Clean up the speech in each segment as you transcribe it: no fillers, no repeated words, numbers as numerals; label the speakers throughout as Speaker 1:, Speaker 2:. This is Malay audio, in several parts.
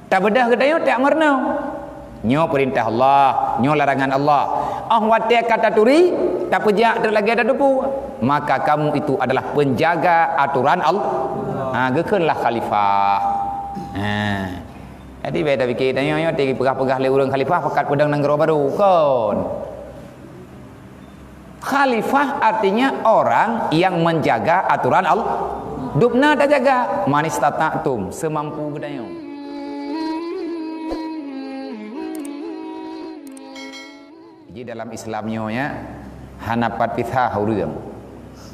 Speaker 1: Tak bedah katanya tak merna. Nyo perintah Allah, nyo larangan Allah. Wate kata turi, tak pejak ter lagi ada depu. Maka kamu itu adalah penjaga aturan Allah. Gekenlah khalifah. Jadi beda fikir tanya yo tinggi pegah-pegah le urang khalifah pakat pedang nang baru kon. Khalifah artinya orang yang menjaga aturan Allah. Dupna tak jaga, manis tata'tum, semampu gedanya. Jadi dalam Islamnya ya, hanapat pithah urang.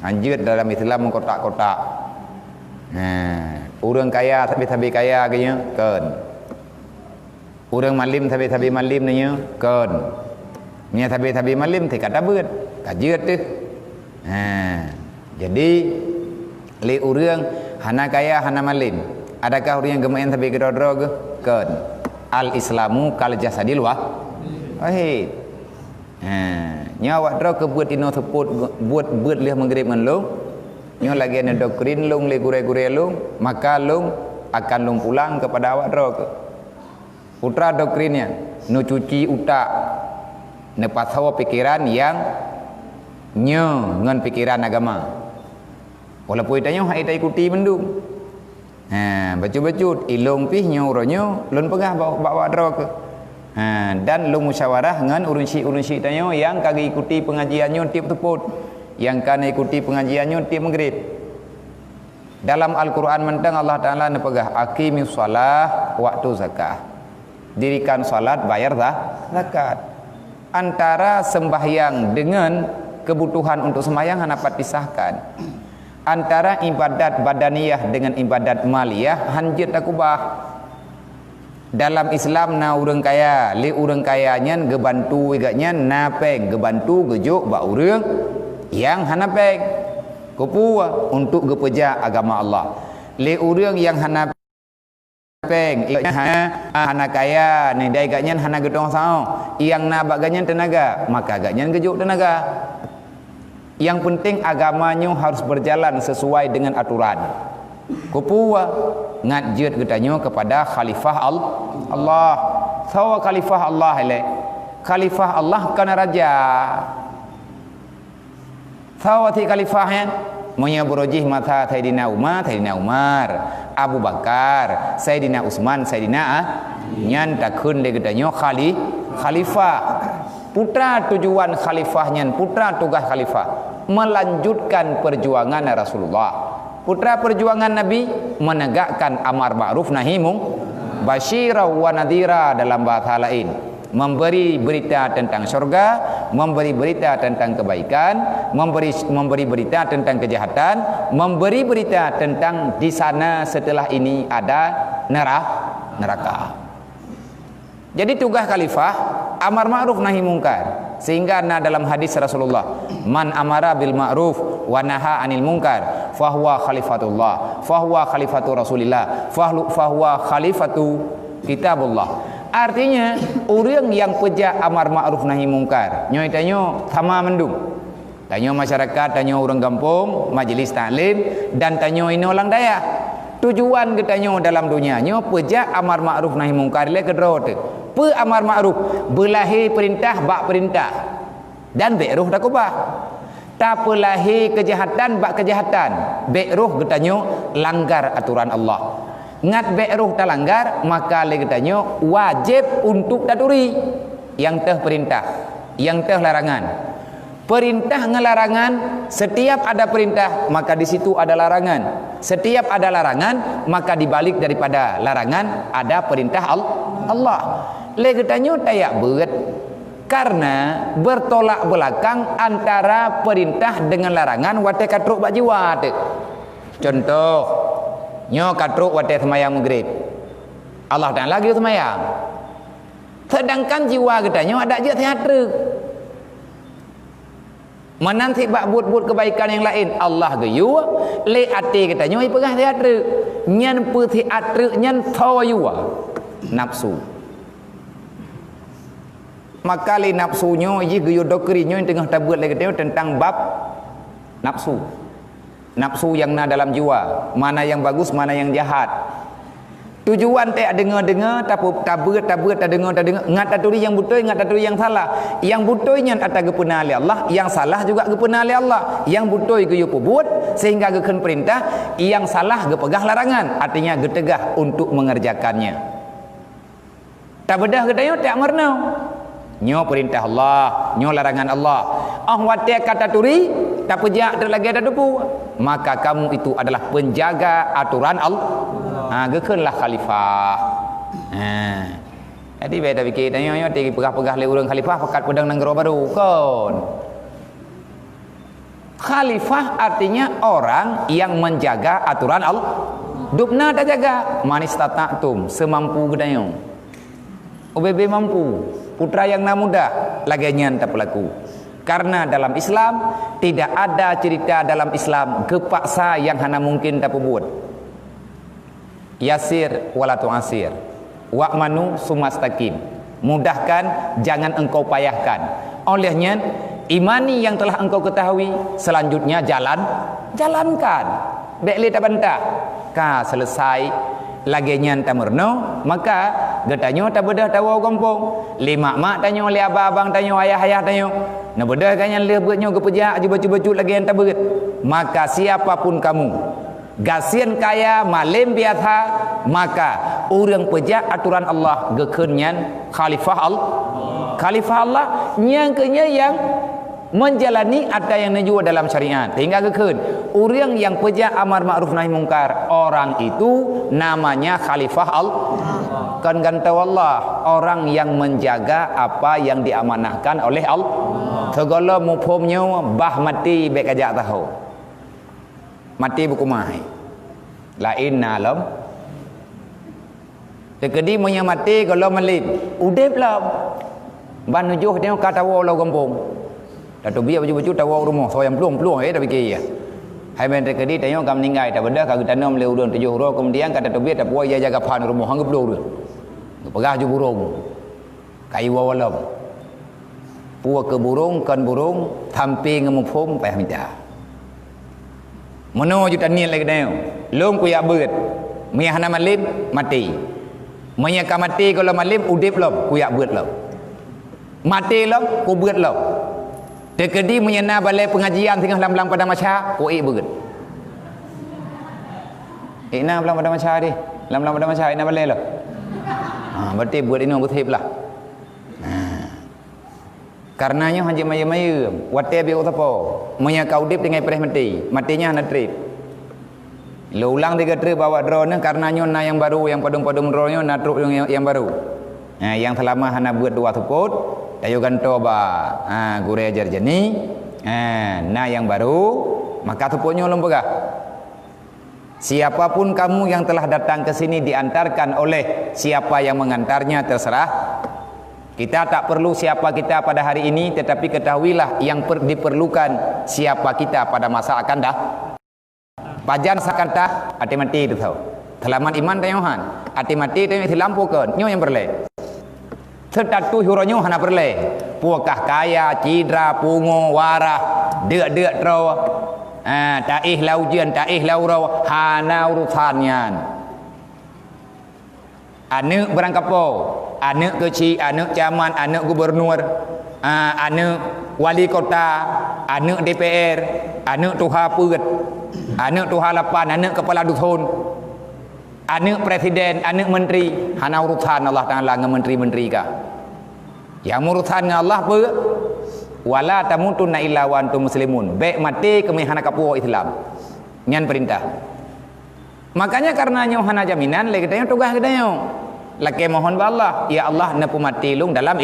Speaker 1: Anjut dalam Islam kotak-kotak. Urang kaya tapi kaya kayaknya kan. Urang malim tapi malim nya kan. Nya tapi malim ti kata beut, kajut tu. Jadi le urang hana kaya hana malim. Adakah urang gemain tapi gedodro ke? Kan. Al Islamu kal jasadil wahid. Nya awak dro ke buat ino seput buat leh menggrib ngan long. Nya lagi ana doktrin long le gure-gure long, maka long akan long pulang kepada awak dro ke. Putra doktrinnya nu cuci utak ne pasawa pikiran yang ngan pikiran agama. Walaupun itanya hak ita ikuti mendung. Bacu-bacut ilung pih nyo ronyo lun pegah bawa dro ke. Dan lu musyawarah dengan urunsi tanya yang kagak ikuti pengajiannya tiap teput, yang kan ikuti pengajiannya tiap maghrib. Dalam Al-Quran mentang Allah Ta'ala nepegah aqimis shalah waktu zakah, dirikan salat bayar zakat. Antara sembahyang dengan kebutuhan untuk sembahyang hanapat pisahkan. Antara ibadat badaniyah dengan ibadat maliyah hanjit takubah. Dalam Islam na urang kaya, li urang kaya nyan gebantu iganya napeng gebantu gejuk ba urang yang hanapeng kupua untuk gepeja agama Allah. Li urang yang hanapeng hana kaya ni dai ganyan hana gedong sao, yang na baganyan tenaga, maka ganyan gejuk tenaga. Yang penting agamanya harus berjalan sesuai dengan aturan. Kupua ngajut getanya kepada khalifah Allah. Sawa khalifah Allah ile. Khalifah Allah kan raja. Sawa ti khalifah yan. Monya berojih mata Sayyidina Umar, Abu Bakar, Sayyidina Utsman, Sayyidina nyan takun de getanya khalifah. Putra tujuan khalifah nyan, putra tugas khalifah melanjutkan perjuangan Rasulullah. Putra perjuangan Nabi menegakkan amar ma'ruf nahi munkar, basyira wa nadhira dalam bahasa lain, memberi berita tentang surga, memberi berita tentang kebaikan, memberi berita tentang kejahatan, memberi berita tentang di sana setelah ini ada neraka. Jadi tugas khalifah amar ma'ruf nahi munkar. Sehingga dalam hadis Rasulullah, man amara bil ma'ruf wa naha anil munkar fahuwa khalifatullah, fahuwa khalifatu Rasulillah, fahuwa khalifatu kitabullah. Artinya orang yang peja amar ma'ruf nahi munkar nyo itanyo sama mendung. Tanyo masyarakat, tanyo orang kampung, majlis taklim, dan tanyo ini orang daya. Tujuan ketanyo dalam dunia nyo peja amar ma'ruf nahi munkar le kedrot. Pe amar ma'ruf belahi perintah bak perintah dan be'ruh takubah. Tak pelahi kejahatan bak kejahatan, be'ruh ketanyo langgar aturan Allah. Ngat be'ruh tak langgar, maka le ketanyo wajib untuk taturi yang teh perintah, yang teh larangan. Perintah ngelarangan, setiap ada perintah maka di situ ada larangan. Setiap ada larangan maka dibalik daripada larangan ada perintah Allah. Legetanyo tayak beut karena bertolak belakang antara perintah dengan larangan wate katruk bak jiwa tu. Contoh, nyo katruk wate semayang maghrib. Allah Taala lagi semayang. Sedangkan jiwa getanyo ada je teatre. Menanti bak buat kebaikan yang lain Allah geyu le ati katanya ai pegah teatre nyan pu teatre nyan tawayua nafsu. Maka le nafsunya ye geyu dokrinyo tengah tabuat le katanya tentang bab nafsu. Nafsu yang na dalam jiwa, mana yang bagus, mana yang jahat. Tujuan tak dengar-dengar, tak dengar, ngat taturi yang betul, ngat taturi yang salah. Yang betulnya atas gepena oleh Allah, yang salah juga gepena oleh Allah. Yang betul ke you buat sehingga geken perintah, yang salah gepegah larangan. Artinya getegah untuk mengerjakannya. Tak bedah gedayo tak mernau. Nyo perintah Allah, nyo larangan Allah. Wate kata turi, tak pejak terlagi ada debu. Maka kamu itu adalah penjaga aturan Allah. Gekenlah khalifah. Jadi beda fikir tanya yo tegi pegah-pegah le urang khalifah pakat pedang nang baru kon. Khalifah artinya orang yang menjaga aturan Allah. Dupna tak jaga, manis tatum semampu gedayong. OBB mampu, putra yang muda lagi tak pelaku. Karena dalam Islam tidak ada cerita dalam Islam kepaksa yang hana mungkin tak buat. Yasir wala tu'asir, wa'manu sumastaqim. Mudahkan, jangan engkau payahkan. Olehnya imani yang telah engkau ketahui, selanjutnya jalankan. Bekli tak bantah. Ka selesai lagi nyan tamerno, maka getanyo tak bedah tawa kampung. Lima mak tanyo, li abang tanyo, ayah tanyo. Na bedah kanyan le beutnyo gepejak baju-baju lagi yang tak beut. Maka siapapun kamu, gasian kaya malim biasa, maka orang pejak aturan Allah gekenyan khalifah Allah. Khalifah Allah nyangkanya yang menjalani ada yang najwa dalam syariat. Hingga geken orang yang pejak amar ma'ruf nahi mungkar, orang itu namanya khalifah Allah. Kan gantau Allah, orang yang menjaga apa yang diamanahkan oleh Allah. Segala mufhumnya bah mati baik ajak tahu. Mati buku mai. Lain nalam. Tekedi monya mati kalau melin. Udep lah. Ban nujuh dia kata wala kampung. Dato biar baju-baju tawa rumah so yang pelung-pelung dah fikir ya. Hai men tekedi tanya kam ninggai tak benda kagak tanam le urang 7 ro kemudian kata to biar tak puai dia jaga pan rumah hang pelung dia. Pegah ju burung. Kai wawalam. Puak ke burung kan burung tampi ngemupum payah minta. Mano juta niat lagi dah. Long ku ya beut. Mia hana malim mati. Mia ka mati kalau malim udip lom ku ya beut lom. Mati lom ku beut lom. Tekedi menyena balai pengajian tengah lam-lam pada masyarakat ku beut. Ina lam pada masyarakat di. Lam-lam pada masyarakat ina balai lom. Berarti buat ini betul lah. Karenanya hanya maya-maya wate bi utapo menya kaudip dengan perih matinya hana trip lo ulang 3 trip bawa drone karenanya na yang baru yang padung-padung drone na truk yang baru yang selama hana buat 2 teput tayo ganto ba gure ajar jeni na yang baru maka teputnya lembega. Siapapun kamu yang telah datang ke sini diantarkan oleh siapa yang mengantarnya terserah. Kita tak perlu siapa kita pada hari ini, tetapi ketahuilah yang diperlukan siapa kita pada masa akan dah. Pajan sakanta ati mati itu tahu. Telaman iman tayohan, ati mati tayo dilampaukan, nyo yang berle. Setatu huronyo hana berle. Puakah kaya, cidra, pungo, warah, deuk-deuk tro. Taih laujian, taih laurau, hana urusannya. Anak berangkapo, anak kecil, anak camat, anak gubernur, anak wali kota, anak DPR, anak tuha put, anak tuha lapan, anak kepala dusun, anak presiden, anak menteri, hana urusan Allah Taala dengan menteri-menteri kah? Yang urusan Allah apa? Wala tamutunna illa wa antum muslimun. Baik mati kami hana kapuo Islam. Nyan perintah. Makanya karena nyo hana jaminan lagi tanya tugas kita nyo. Laki mohon ba Allah, ya Allah napu mati lung dalam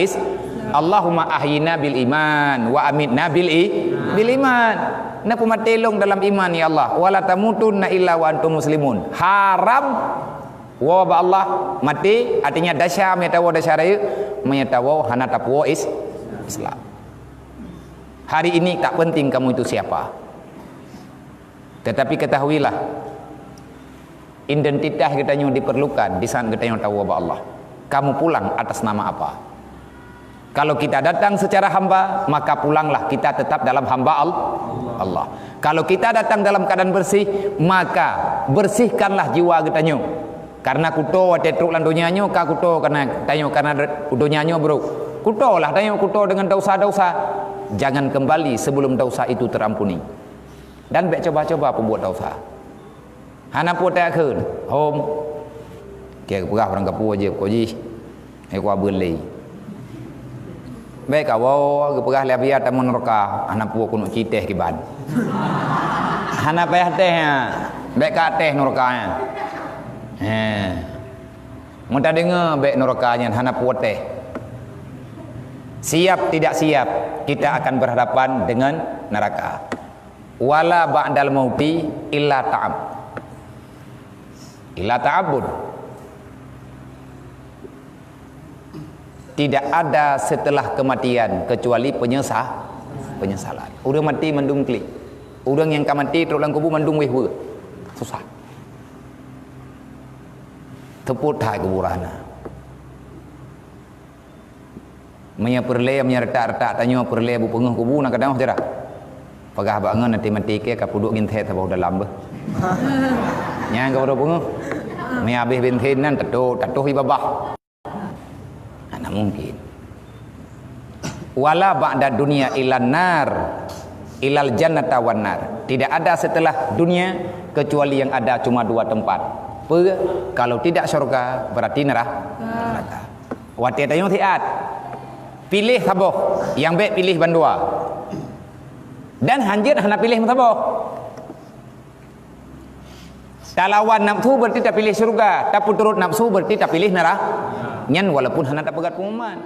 Speaker 1: Allahumma ahyina bil iman wa amitna bil iman. Napu mati lung dalam iman ya Allah. Wala tamutunna illa wa antum muslimun. Haram wa ba Allah mati artinya dasya metawa dasyarayu menyatawa hana tapuo Islam. Hari ini tak penting kamu itu siapa. Tetapi ketahuilah identitas kita yang diperlukan di saat kita yang tahu bahwa Allah. Kamu pulang atas nama apa? Kalau kita datang secara hamba, maka pulanglah kita tetap dalam hamba Allah. Kalau kita datang dalam keadaan bersih, maka bersihkanlah jiwa kita. Karena kuto tetruk lan dunianyo ka kuto karena tayo karena dunianyo bro. Kuto lah tayo kuto dengan dosa-dosa. Jangan kembali sebelum dosa itu terampuni. Dan baik coba-coba pembuat dosa. Hana pun tak kun. Hom. Kaya perah orang kapur je ko ji. Ai kwa beli. Baik kau perah le biar tamun neraka. Hana pu kuno citeh ki ban. Hana payah teh. Baik ka teh neraka. Mudah dengar baik nerakanya hana puateh. Siap tidak siap kita akan berhadapan dengan neraka. Wala ba'dal mauti illa ta'ab. Illa ta'abud. Tidak ada setelah kematian kecuali penyesalan. Orang mati mendung klik. Orang yang mati terus dalam kubur mendung weh. Susah. Teput hai kuburan. Maya perle maya retak-retak tanyo perle bu penguh kubu nak kadang tira. Pagah bangun nanti mati ke ka puduk nginthe tabau dalam beh. Nyang ka puduk penguh. Maya habis bintin nan tatuh ibabah. Ana mungkin. Wala ba'da dunia ilan nar ilal jannata wan nar. Tidak ada setelah dunia kecuali yang ada cuma dua tempat. Kalau tidak syurga berarti neraka. Wati tayong tiat. Pilih taboh. Yang baik pilih bandua. Dan hanjir hana pilih taboh. Talawan nafsu berarti tak pilih syurga. Tak turut nafsu berarti tak pilih neraka. Nyan walaupun hana tak pegat pengumuman.